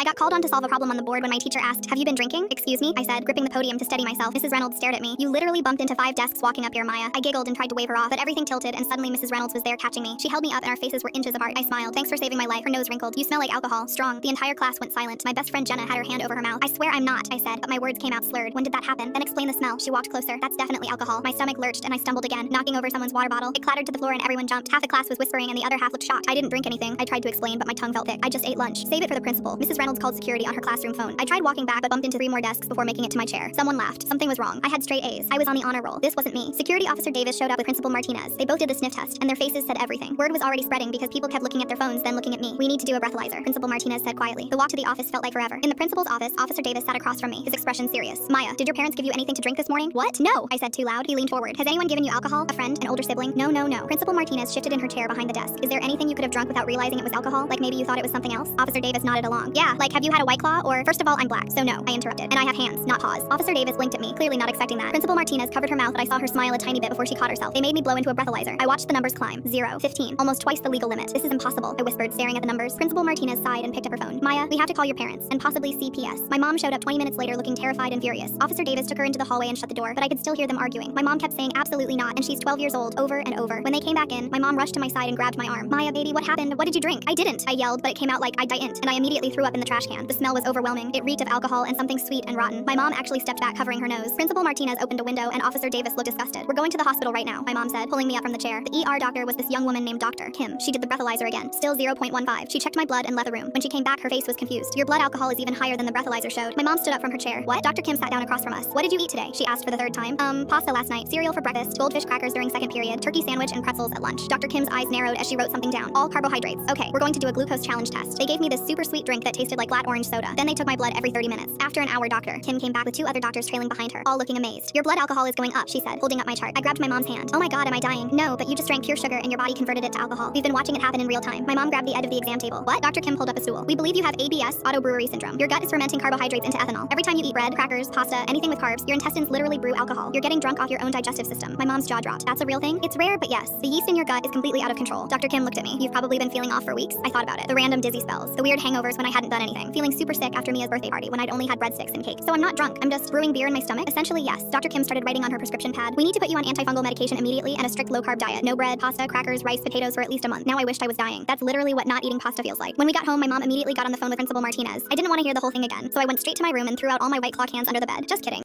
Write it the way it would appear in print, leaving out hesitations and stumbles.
I got called on to solve a problem on the board when my teacher asked, "Have you been drinking?" "Excuse me," I said, gripping the podium to steady myself. Mrs. Reynolds stared at me. "You literally bumped into 5 desks walking up here, Maya." I giggled and tried to wave her off, but everything tilted and suddenly Mrs. Reynolds was there catching me. She held me up and our faces were inches apart. I smiled. "Thanks for saving my life." Her nose wrinkled. "You smell like alcohol. Strong." The entire class went silent. My best friend Jenna had her hand over her mouth. "I swear I'm not," I said, but my words came out slurred. "When did that happen?" "Then explain the smell." She walked closer. "That's definitely alcohol." My stomach lurched and I stumbled again, knocking over someone's water bottle. It clattered to the floor and everyone jumped. Half the class was whispering and the other half looked shocked. I didn't drink anything. I tried to explain, but my tongue felt thick. "I just ate lunch." "Save it for the principal." Mrs. Reynolds called security on her classroom phone. I tried walking back but bumped into 3 more desks before making it to my chair. Someone laughed. Something was wrong. I had straight A's. I was on the honor roll. This wasn't me. Security Officer Davis showed up with Principal Martinez. They both did the sniff test, and their faces said everything. Word was already spreading because people kept looking at their phones, then looking at me. "We need to do a breathalyzer," Principal Martinez said quietly. The walk to the office felt like forever. In the principal's office, Officer Davis sat across from me, his expression serious. "Maya, did your parents give you anything to drink this morning?" "What? No," I said too loud. He leaned forward. "Has anyone given you alcohol? A friend? An older sibling?" "No, no, no." Principal Martinez shifted in her chair behind the desk. "Is there anything you could have drunk without realizing it was alcohol? Like maybe you thought it was something else?" Officer Davis nodded along. "Yeah, like have you had a White Claw or—" "First of all, I'm black, so no," I interrupted. "And I have hands, not paws." Officer Davis blinked at me, clearly not expecting that. Principal Martinez covered her mouth, but I saw her smile a tiny bit before she caught herself. They made me blow into a breathalyzer. I watched the numbers climb. 0, 15, almost twice the legal limit. "This is impossible," I whispered, staring at the numbers. Principal Martinez sighed and picked up her phone. "Maya, we have to call your parents, and possibly CPS." My mom showed up 20 minutes later looking terrified and furious. Officer Davis took her into the hallway and shut the door, but I could still hear them arguing. My mom kept saying absolutely not, and she's 12 years old, over and over. When they came back in, my mom rushed to my side and grabbed my arm. "Maya, baby, what happened? What did you drink?" "I didn't," I yelled, but it came out like I didn't, and I immediately threw up in the trash can. The smell was overwhelming. It reeked of alcohol and something sweet and rotten. My mom actually stepped back, covering her nose. Principal Martinez opened a window, and Officer Davis looked disgusted. "We're going to the hospital right now," my mom said, pulling me up from the chair. The ER doctor was this young woman named Dr. Kim. She did the breathalyzer again. Still 0.15. She checked my blood and left the room. When she came back, her face was confused. "Your blood alcohol is even higher than the breathalyzer showed." My mom stood up from her chair. "What?" Dr. Kim sat down across from us. "What did you eat today?" she asked for the 3rd time. Pasta last night, cereal for breakfast, goldfish crackers during second period, turkey sandwich and pretzels at lunch." Dr. Kim's eyes narrowed as she wrote something down. "All carbohydrates. Okay, we're going to do a glucose challenge test." They gave me this super sweet drink that tasted like flat orange soda. Then they took my blood every 30 minutes. After an hour, Dr. Kim came back with 2 other doctors trailing behind her, all looking amazed. "Your blood alcohol is going up," she said, holding up my chart. I grabbed my mom's hand. "Oh my god, am I dying?" "No, but you just drank pure sugar and your body converted it to alcohol. We've been watching it happen in real time." My mom grabbed the edge of the exam table. "What?" Dr. Kim pulled up a stool. "We believe you have ABS, autobrewery syndrome. Your gut is fermenting carbohydrates into ethanol. Every time you eat bread, crackers, pasta, anything with carbs, your intestines literally brew alcohol. You're getting drunk off your own digestive system." My mom's jaw dropped. "That's a real thing?" "It's rare, but yes. The yeast in your gut is completely out of control." Dr. Kim looked at me. "You've probably been feeling off for weeks." I thought about it. The random dizzy spells, the weird hangovers when I hadn't done anything, feeling super sick after Mia's birthday party when I'd only had breadsticks and cake. "So I'm not drunk. I'm just brewing beer in my stomach?" "Essentially, yes." Dr. Kim started writing on her prescription pad. "We need to put you on antifungal medication immediately and a strict low-carb diet. No bread, pasta, crackers, rice, potatoes for at least a month." Now I wished I was dying. That's literally what not eating pasta feels like. When we got home, my mom immediately got on the phone with Principal Martinez. I didn't want to hear the whole thing again, so I went straight to my room and threw out all my White Claw cans under the bed. Just kidding.